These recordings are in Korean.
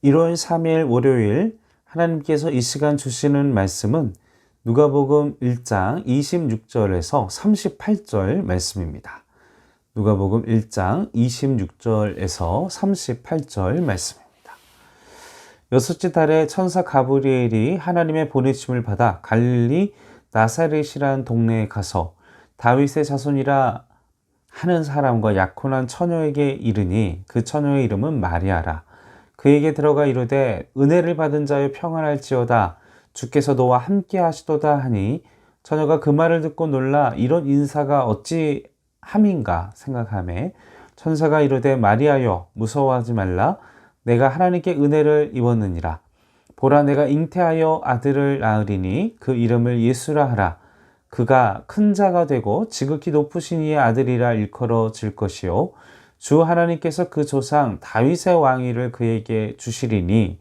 1월 3일 월요일 하나님께서 이 시간 주시는 말씀은 누가복음 1장 26절에서 38절 말씀입니다. 누가복음 1장 26절에서 38절 말씀입니다. 여섯째 달에 천사 가브리엘이 하나님의 보내심을 받아 갈릴리 나사렛이라는 동네에 가서 다윗의 자손이라 하는 사람과 약혼한 처녀에게 이르니 그 처녀의 이름은 마리아라. 그에게 들어가 이르되 은혜를 받은 자여 평안할지어다 주께서 너와 함께 하시도다 하니 처녀가 그 말을 듣고 놀라 이런 인사가 어찌 함인가 생각하매 천사가 이르되 마리아여 무서워하지 말라 내가 하나님께 은혜를 입었느니라. 보라 내가 잉태하여 아들을 낳으리니 그 이름을 예수라 하라. 그가 큰 자가 되고 지극히 높으신 이의 아들이라 일컬어질 것이요 주 하나님께서 그 조상 다윗의 왕위를 그에게 주시리니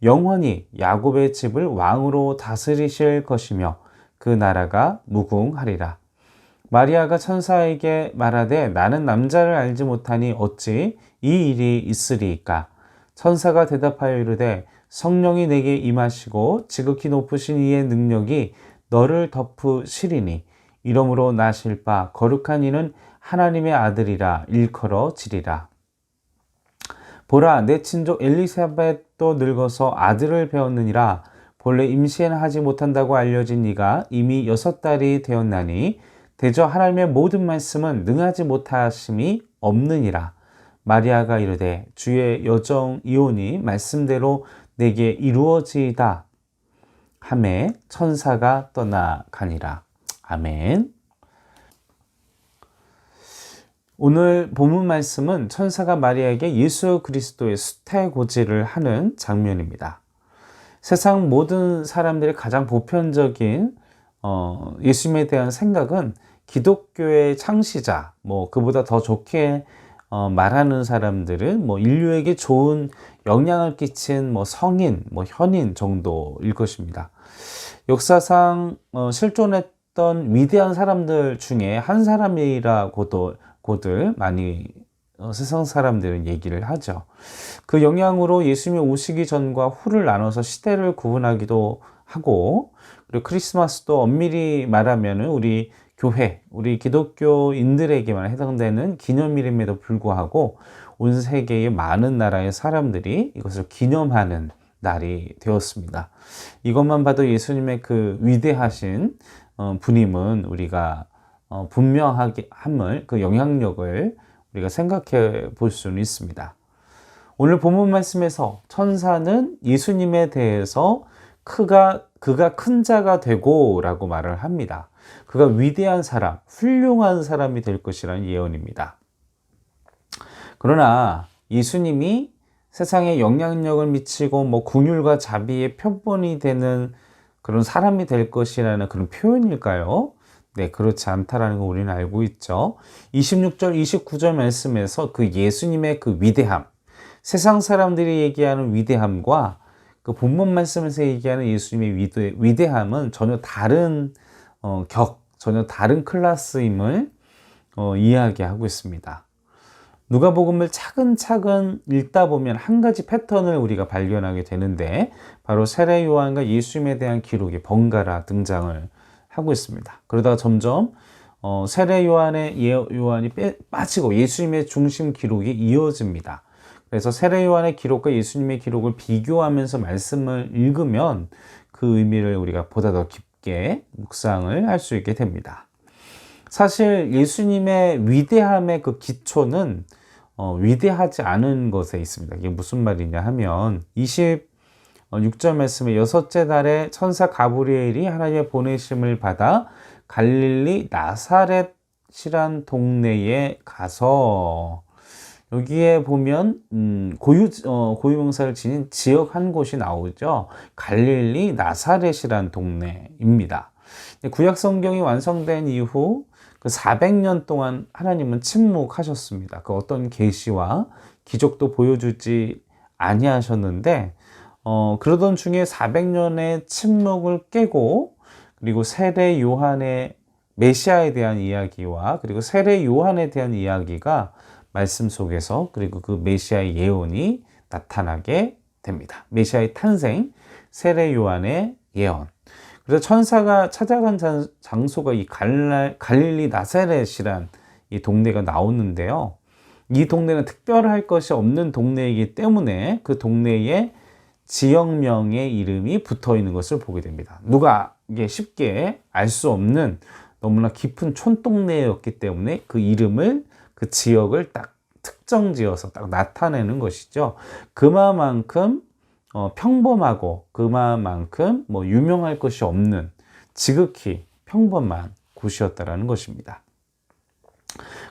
영원히 야곱의 집을 왕으로 다스리실 것이며 그 나라가 무궁하리라. 마리아가 천사에게 말하되 나는 남자를 알지 못하니 어찌 이 일이 있으리이까. 천사가 대답하여 이르되 성령이 내게 임하시고 지극히 높으신 이의 능력이 너를 덮으시리니 이러므로 나실 바 거룩한 이는 하나님의 아들이라 일컬어지리라. 보라 내 친족 엘리사벳도 늙어서 아들을 배웠느니라. 본래 임신하지 하지 못한다고 알려진 이가 이미 6달이 되었나니 대저 하나님의 모든 말씀은 능하지 못하심이 없느니라. 마리아가 이르되 주의 여정이오니 말씀대로 내게 이루어지이다 하매 천사가 떠나가니라. 아멘. 오늘 본문 말씀은 천사가 마리아에게 예수 그리스도의 수태고지를 하는 장면입니다. 세상 모든 사람들의 가장 보편적인 예수님에 대한 생각은 기독교의 창시자, 그보다 더 좋게 말하는 사람들은 인류에게 좋은 영향을 끼친 성인, 현인 정도일 것입니다. 역사상 실존했던 위대한 사람들 중에 한 사람이라고들 많이 세상 사람들은 얘기를 하죠. 그 영향으로 예수님이 오시기 전과 후를 나눠서 시대를 구분하기도 하고, 그리고 크리스마스도 엄밀히 말하면 우리 교회, 우리 기독교인들에게만 해당되는 기념일임에도 불구하고 온 세계의 많은 나라의 사람들이 이것을 기념하는 날이 되었습니다. 이것만 봐도 예수님의 그 위대하신 분임은 우리가 분명하게 함을, 그 영향력을 우리가 생각해 볼 수는 있습니다. 오늘 본문 말씀에서 천사는 예수님에 대해서 그가 큰 자가 되고 라고 말을 합니다. 그가 위대한 사람, 훌륭한 사람이 될 것이라는 예언입니다. 그러나 예수님이 세상에 영향력을 미치고 궁율과 자비의 표본이 되는 그런 사람이 될 것이라는 그런 표현일까요? 네, 그렇지 않다라는 거 우리는 알고 있죠. 26절, 29절 말씀에서 그 예수님의 그 위대함, 세상 사람들이 얘기하는 위대함과 그 본문 말씀에서 얘기하는 예수님의 위대함은 전혀 다른 전혀 다른 클래스임을 이야기하고 있습니다. 누가복음을 차근차근 읽다 보면 한 가지 패턴을 우리가 발견하게 되는데 바로 세례 요한과 예수님에 대한 기록이 번갈아 등장을 하고 있습니다. 그러다가 점점 세례 요한이 빠지고 예수님의 중심 기록이 이어집니다. 그래서 세례 요한의 기록과 예수님의 기록을 비교하면서 말씀을 읽으면 그 의미를 우리가 보다 더 깊게 묵상을 할 수 있게 됩니다. 사실 예수님의 위대함의 그 기초는 위대하지 않은 것에 있습니다. 이게 무슨 말이냐 하면 26절 말씀에 여섯째 달에 천사 가브리엘이 하나님의 보내심을 받아 갈릴리 나사렛이란 동네에 가서, 여기에 보면 고유명사를 지닌 지역 한 곳이 나오죠. 갈릴리 나사렛이란 동네입니다. 구약 성경이 완성된 이후 그 400년 동안 하나님은 침묵하셨습니다. 그 어떤 계시와 기적도 보여주지 아니하셨는데 그러던 중에 400년의 침묵을 깨고, 그리고 세례 요한의 메시아에 대한 이야기와 그리고 세례 요한에 대한 이야기가 말씀 속에서, 그리고 그 메시아의 예언이 나타나게 됩니다. 메시아의 탄생, 세례 요한의 예언. 그래서 천사가 찾아간 장소가 이 갈릴리 나사렛이란 이 동네가 나오는데요. 이 동네는 특별할 것이 없는 동네이기 때문에 그 동네에 지역명의 이름이 붙어 있는 것을 보게 됩니다. 누가 이게 쉽게 알 수 없는 너무나 깊은 촌동네였기 때문에 그 이름을, 그 지역을 딱 특정 지어서 딱 나타내는 것이죠. 그만큼 평범하고 그만큼 뭐 유명할 것이 없는 지극히 평범한 곳이었다라는 것입니다.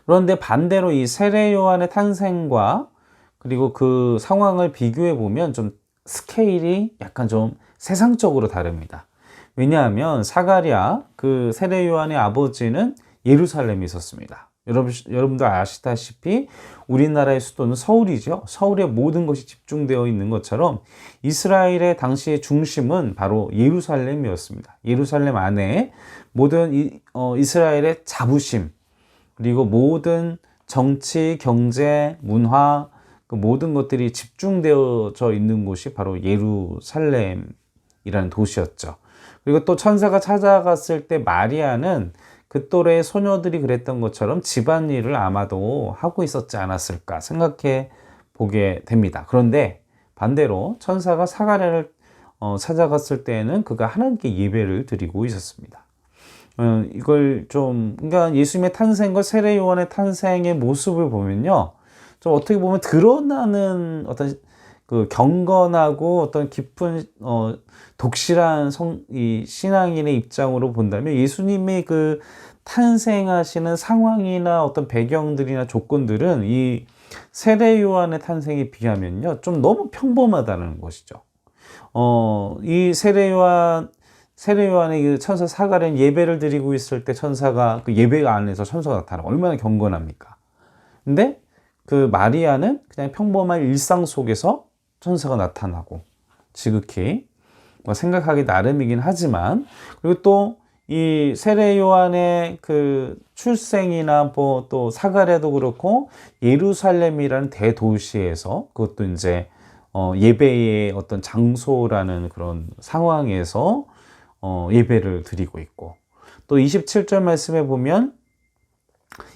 그런데 반대로 이 세례 요한의 탄생과 그리고 그 상황을 비교해 보면 좀 스케일이 약간 좀 세상적으로 다릅니다. 왜냐하면 사가랴, 그 세례 요한의 아버지는 예루살렘에 있었습니다. 여러분들 아시다시피 우리나라의 수도는 서울이죠. 서울에 모든 것이 집중되어 있는 것처럼 이스라엘의 당시의 중심은 바로 예루살렘이었습니다. 예루살렘 안에 모든 이스라엘의 자부심, 그리고 모든 정치, 경제, 문화, 그 모든 것들이 집중되어져 있는 곳이 바로 예루살렘이라는 도시였죠. 그리고 또 천사가 찾아갔을 때 마리아는 그 또래의 소녀들이 그랬던 것처럼 집안일을 아마도 하고 있었지 않았을까 생각해 보게 됩니다. 그런데 반대로 천사가 사가랴를 찾아갔을 때에는 그가 하나님께 예배를 드리고 있었습니다. 이걸 좀, 그러니까 예수님의 탄생과 세례 요한의 탄생의 모습을 보면요, 좀 어떻게 보면 드러나는 어떤 그 경건하고 어떤 깊은 독실한 이 신앙인의 입장으로 본다면 예수님의 그 탄생하시는 상황이나 어떤 배경들이나 조건들은 이 세례 요한의 탄생에 비하면요 좀 너무 평범하다는 것이죠. 이 세례 요한의 그 천사 사가랴는 예배를 드리고 있을 때 천사가 그 예배 안에서 천사가 나타나 얼마나 경건합니까? 근데 그 마리아는 그냥 평범한 일상 속에서 천사가 나타나고 지극히 뭐 생각하기 나름이긴 하지만, 그리고 또 이 세례 요한의 그 출생이나 뭐 또 사가랴도 그렇고 예루살렘이라는 대도시에서, 그것도 이제 예배의 어떤 장소라는 그런 상황에서 예배를 드리고 있고, 또 27절 말씀에 보면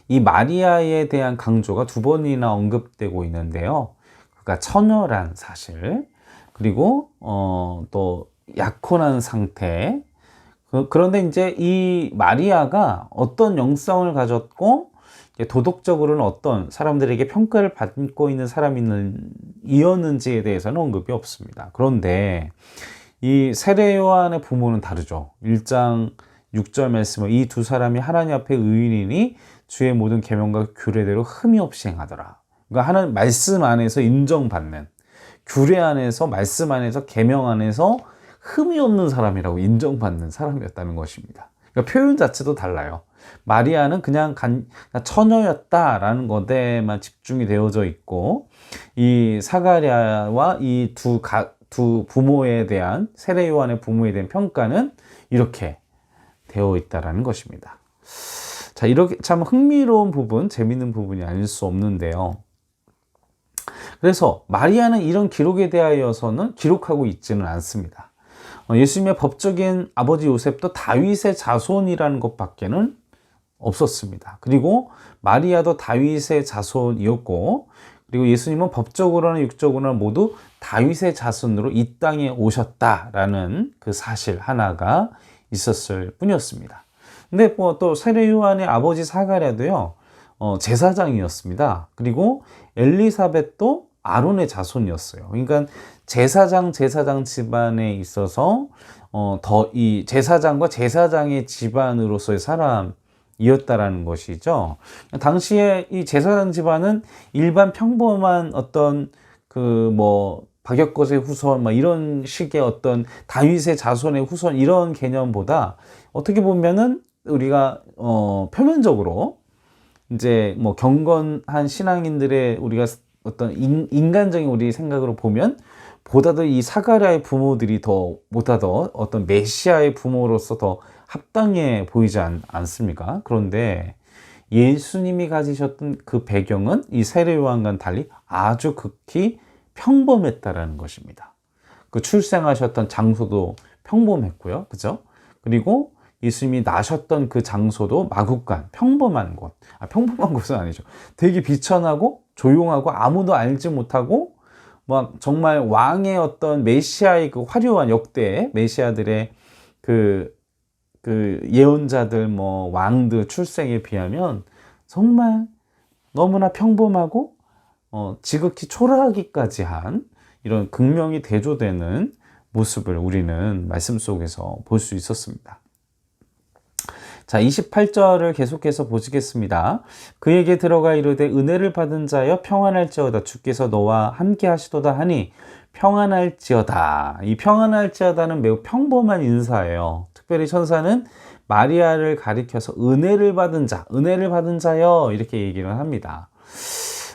이 마리아에 대한 강조가 두 번이나 언급되고 있는데요. 그러니까 처녀란 사실, 그리고 또 약혼한 상태. 그런데 이제 이 마리아가 어떤 영성을 가졌고 도덕적으로는 어떤 사람들에게 평가를 받고 있는 사람이었는지에 대해서는 언급이 없습니다. 그런데 이 세례 요한의 부모는 다르죠. 1장 6절 말씀은 이 두 사람이 하나님 앞에 의인이니 주의 모든 계명과 규례대로 흠이 없이 행하더라. 그러니까 하나님 말씀 안에서 인정받는, 규례 안에서, 말씀 안에서, 계명 안에서 흠이 없는 사람이라고 인정받는 사람이었다는 것입니다. 그러니까 표현 자체도 달라요. 마리아는 그냥 처녀였다라는 것에만 집중이 되어져 있고, 이 사가랴와 이 두 부모에 대한, 세례 요한의 부모에 대한 평가는 이렇게 되어 있다라는 것입니다. 자, 이렇게 참 흥미로운 부분, 재밌는 부분이 아닐 수 없는데요. 그래서 마리아는 이런 기록에 대하여서는 기록하고 있지는 않습니다. 예수님의 법적인 아버지 요셉도 다윗의 자손이라는 것밖에는 없었습니다. 그리고 마리아도 다윗의 자손이었고, 그리고 예수님은 법적으로나 육적으로나 모두 다윗의 자손으로 이 땅에 오셨다라는 그 사실 하나가 있었을 뿐이었습니다. 근데 뭐 또 세례 요한의 아버지 사가랴도요, 제사장이었습니다. 그리고 엘리사벳도 아론의 자손이었어요. 그러니까 제사장 집안에 있어서 이 제사장과 제사장의 집안으로서의 사람이었다라는 것이죠. 당시에 이 제사장 집안은 일반 평범한 어떤 그 뭐 박역것의 후손 막 이런 식의 어떤 다윗의 자손의 후손 이런 개념보다 어떻게 보면은 우리가 표면적으로 이제 뭐 경건한 신앙인들의 우리가 어떤 인간적인 우리 생각으로 보면 보다도 이 사가랴의 부모들이 보다 더 어떤 메시아의 부모로서 더 합당해 보이지 않습니까? 그런데 예수님이 가지셨던 그 배경은 이 세례 요한과는 달리 아주 극히 평범했다라는 것입니다. 그 출생하셨던 장소도 평범했고요. 그죠? 그리고 예수님이 나셨던 그 장소도 마국간, 평범한 곳. 평범한 곳은 아니죠. 되게 비천하고 조용하고 아무도 알지 못하고 막 정말 왕의 어떤 메시아의 그 화려한 역대 메시아들의 그 예언자들 뭐 왕들 출생에 비하면 정말 너무나 평범하고 지극히 초라하기까지 한 이런 극명히 대조되는 모습을 우리는 말씀 속에서 볼 수 있었습니다. 자, 28절을 계속해서 보시겠습니다. 그에게 들어가 이르되 은혜를 받은 자여 평안할지어다. 주께서 너와 함께 하시도다 하니 평안할지어다. 이 평안할지어다는 매우 평범한 인사예요. 특별히 천사는 마리아를 가리켜서 은혜를 받은 자, 은혜를 받은 자여 이렇게 얘기를 합니다.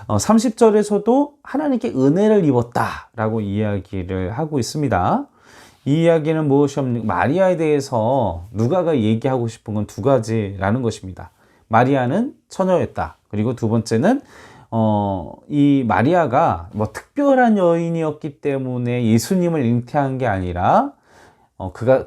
30절에서도 하나님께 은혜를 입었다라고 이야기를 하고 있습니다. 이 이야기는 무엇이옵니까? 마리아에 대해서 누가가 얘기하고 싶은 건 두 가지라는 것입니다. 마리아는 처녀였다. 그리고 두 번째는 이 마리아가 뭐 특별한 여인이었기 때문에 예수님을 잉태한 게 아니라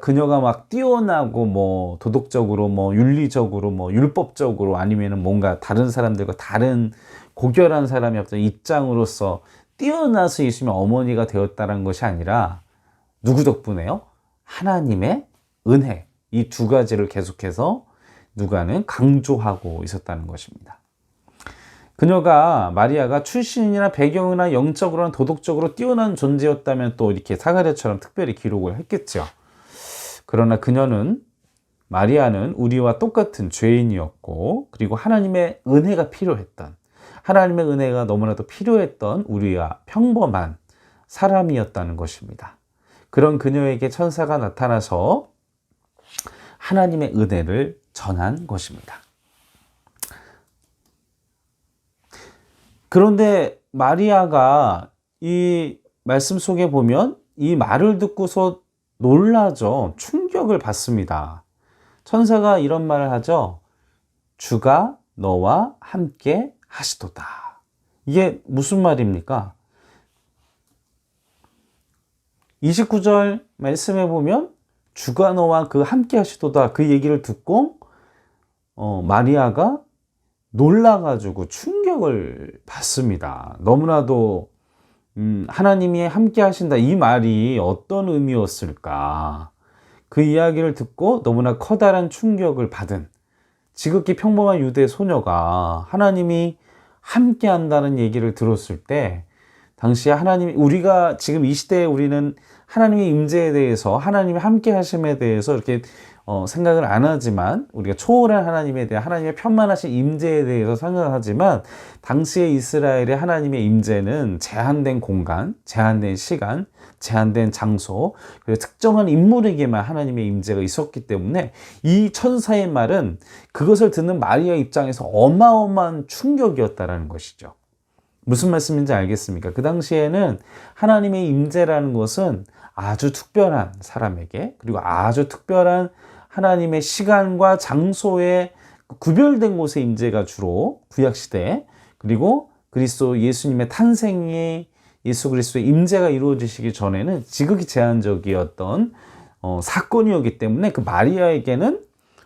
그녀가 막 뛰어나고 뭐 도덕적으로 뭐 윤리적으로 뭐 율법적으로 아니면은 뭔가 다른 사람들과 다른 고결한 사람이 어떤 입장으로서 뛰어나서 예수님의 어머니가 되었다는 것이 아니라 누구 덕분에요? 하나님의 은혜. 이 두 가지를 계속해서 누가는 강조하고 있었다는 것입니다. 그녀가 마리아가 출신이나 배경이나 영적으로나 도덕적으로 뛰어난 존재였다면 또 이렇게 사가랴처럼 특별히 기록을 했겠죠. 그러나 마리아는 우리와 똑같은 죄인이었고 그리고 하나님의 은혜가 필요했던 하나님의 은혜가 너무나도 필요했던 우리와 평범한 사람이었다는 것입니다. 그런 그녀에게 천사가 나타나서 하나님의 은혜를 전한 것입니다. 그런데 마리아가 이 말씀 속에 보면 이 말을 듣고서 놀라죠. 충격을 받습니다. 천사가 이런 말을 하죠. 주가 너와 함께 하시도다. 이게 무슨 말입니까? 29절 말씀해 보면 주가 너와 그 함께 하시도다 그 얘기를 듣고 마리아가 놀라가지고 충격을 받습니다. 너무나도 하나님이 함께 하신다 이 말이 어떤 의미였을까? 그 이야기를 듣고 너무나 커다란 충격을 받은 지극히 평범한 유대 소녀가 하나님이 함께 한다는 얘기를 들었을 때 당시에 우리가 지금 이 시대에 우리는 하나님의 임재에 대해서 하나님의 함께 하심에 대해서 이렇게 생각을 안 하지만 우리가 초월한 하나님에 대한 하나님의 편만하신 임재에 대해서 생각하지만 당시의 이스라엘의 하나님의 임재는 제한된 공간, 제한된 시간, 제한된 장소 그리고 특정한 인물에게만 하나님의 임재가 있었기 때문에 이 천사의 말은 그것을 듣는 마리아 입장에서 어마어마한 충격이었다라는 것이죠. 무슨 말씀인지 알겠습니까? 그 당시에는 하나님의 임재라는 것은 아주 특별한 사람에게 그리고 아주 특별한 하나님의 시간과 장소에 구별된 곳의 임재가 주로 구약시대 그리고 그리스도 예수님의 탄생이 예수 그리스도의 임재가 이루어지시기 전에는 지극히 제한적이었던 사건이었기 때문에 그 마리아에게는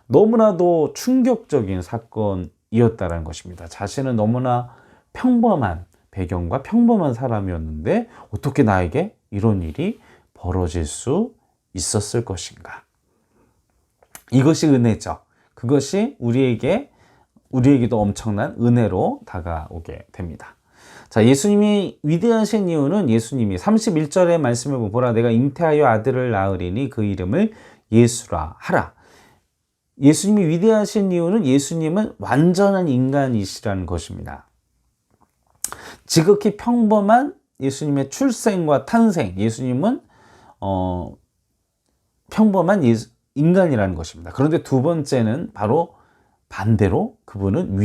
너무나도 충격적인 사건이었다는 것입니다. 자신은 너무나 평범한 배경과 평범한 사람이었는데 어떻게 나에게 이런 일이 벌어질 수 있었을 것인가? 이것이 은혜죠. 그것이 우리에게도 엄청난 은혜로 다가오게 됩니다. 자, 예수님이 위대하신 이유는 예수님이 31절의 말씀을 보라 내가 잉태하여 아들을 낳으리니 그 이름을 예수라 하라. 예수님이 위대하신 이유는 예수님은 완전한 인간이시라는 것입니다. 지극히 평범한 예수님의 출생과 탄생, 예수님은 평범한 인간이라는 것입니다. 그런데 두 번째는 바로 반대로 그분은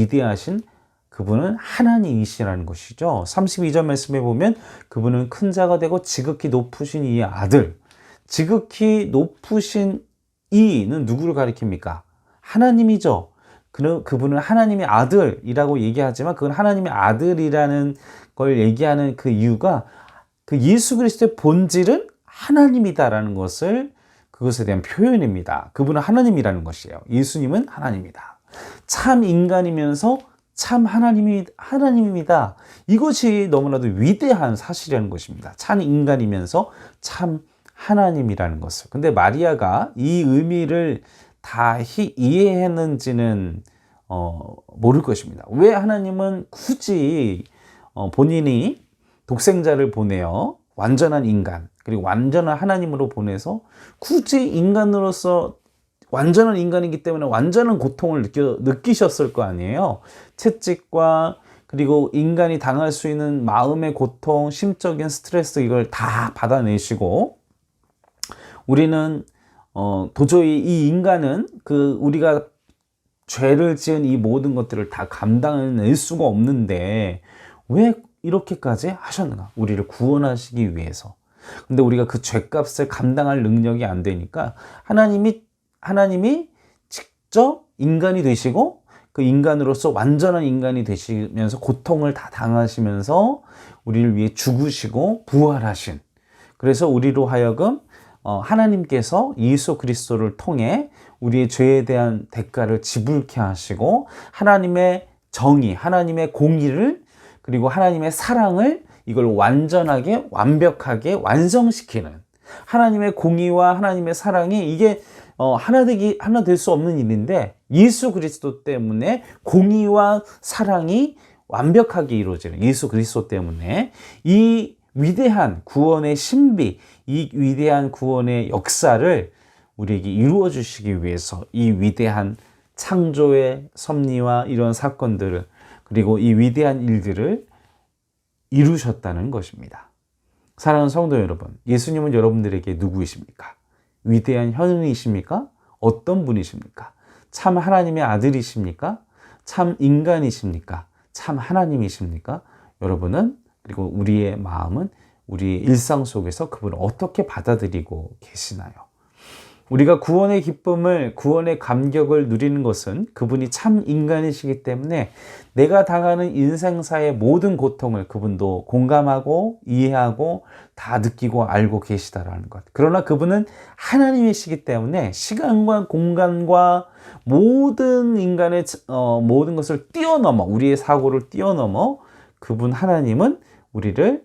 하나님이시라는 것이죠. 32절 말씀에 보면 그분은 큰 자가 되고 지극히 높으신 이의 아들. 지극히 높으신 이는 누구를 가리킵니까? 하나님이죠. 그분은 하나님의 아들이라고 얘기하지만 그건 하나님의 아들이라는 걸 얘기하는 그 이유가 그 예수 그리스도의 본질은 하나님이다라는 것을 그것에 대한 표현입니다. 그분은 하나님이라는 것이에요. 예수님은 하나님이다. 참 인간이면서 참 하나님입니다. 이것이 너무나도 위대한 사실이라는 것입니다. 참 인간이면서 참 하나님이라는 것을. 근데 마리아가 이 의미를 다 이해했는지는 모를 것입니다. 왜 하나님은 굳이 본인이 독생자를 보내어 완전한 인간 그리고 완전한 하나님으로 보내서 굳이 인간으로서 완전한 인간이기 때문에 완전한 고통을 느끼셨을 거 아니에요. 채찍과 그리고 인간이 당할 수 있는 마음의 고통, 심적인 스트레스 이걸 다 받아내시고 우리는 도저히 이 인간은 우리가 죄를 지은 이 모든 것들을 다 감당해낼 수가 없는데 왜 이렇게까지 하셨는가? 우리를 구원하시기 위해서. 근데 우리가 그 죄값을 감당할 능력이 안 되니까 하나님이 직접 인간이 되시고 그 인간으로서 완전한 인간이 되시면서 고통을 다 당하시면서 우리를 위해 죽으시고 부활하신. 그래서 우리로 하여금 하나님께서 예수 그리스도를 통해 우리의 죄에 대한 대가를 지불케 하시고 하나님의 정의, 하나님의 공의를 그리고 하나님의 사랑을 이걸 완전하게 완벽하게 완성시키는 하나님의 공의와 하나님의 사랑이 이게 하나 될 수 없는 일인데 예수 그리스도 때문에 공의와 사랑이 완벽하게 이루어지는 예수 그리스도 때문에 이 위대한 구원의 신비, 이 위대한 구원의 역사를 우리에게 이루어 주시기 위해서 이 위대한 창조의 섭리와 이런 사건들을 그리고 이 위대한 일들을 이루셨다는 것입니다. 사랑하는 성도 여러분, 예수님은 여러분들에게 누구이십니까? 위대한 현인이십니까? 어떤 분이십니까? 참 하나님의 아들이십니까? 참 인간이십니까? 참 하나님이십니까? 여러분은 그리고 우리의 마음은 우리의 일상 속에서 그분을 어떻게 받아들이고 계시나요? 우리가 구원의 기쁨을, 구원의 감격을 누리는 것은 그분이 참 인간이시기 때문에 내가 당하는 인생사의 모든 고통을 그분도 공감하고 이해하고 다 느끼고 알고 계시다라는 것. 그러나 그분은 하나님이시기 때문에 시간과 공간과 모든 인간의 모든 것을 뛰어넘어 우리의 사고를 뛰어넘어 그분 하나님은 우리를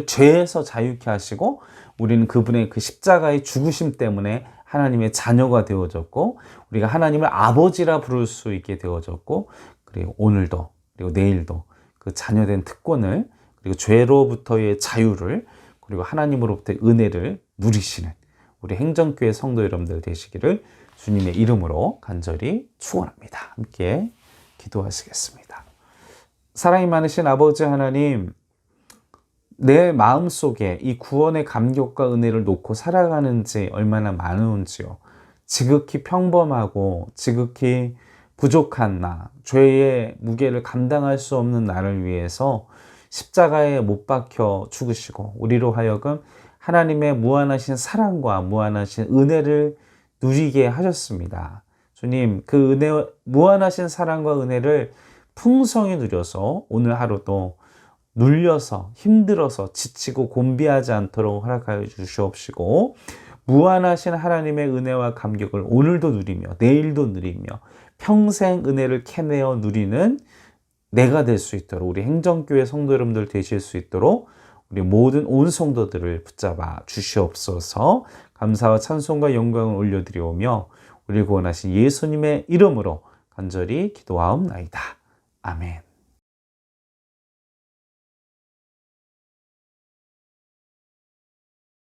죄에서 자유케 하시고 우리는 그분의 그 십자가의 죽으심 때문에 하나님의 자녀가 되어졌고 우리가 하나님을 아버지라 부를 수 있게 되어졌고 그리고 오늘도 그리고 내일도 그 자녀된 특권을 그리고 죄로부터의 자유를 그리고 하나님으로부터의 은혜를 누리시는 우리 행정교회 성도 여러분들 되시기를 주님의 이름으로 간절히 축원합니다. 함께 기도하시겠습니다. 사랑이 많으신 아버지 하나님, 내 마음속에 이 구원의 감격과 은혜를 놓고 살아가는지 얼마나 많은지요. 지극히 평범하고 지극히 부족한 나, 죄의 무게를 감당할 수 없는 나를 위해서 십자가에 못 박혀 죽으시고 우리로 하여금 하나님의 무한하신 사랑과 무한하신 은혜를 누리게 하셨습니다. 주님, 그 무한하신 사랑과 은혜를 풍성히 누려서 오늘 하루도 눌려서 힘들어서 지치고 곤비하지 않도록 허락하여 주시옵시고 무한하신 하나님의 은혜와 감격을 오늘도 누리며 내일도 누리며 평생 은혜를 캐내어 누리는 내가 될 수 있도록 우리 행정교회 성도 여러분들 되실 수 있도록 우리 모든 온 성도들을 붙잡아 주시옵소서. 감사와 찬송과 영광을 올려드리오며 우리를 구원하신 예수님의 이름으로 간절히 기도하옵나이다. 아멘.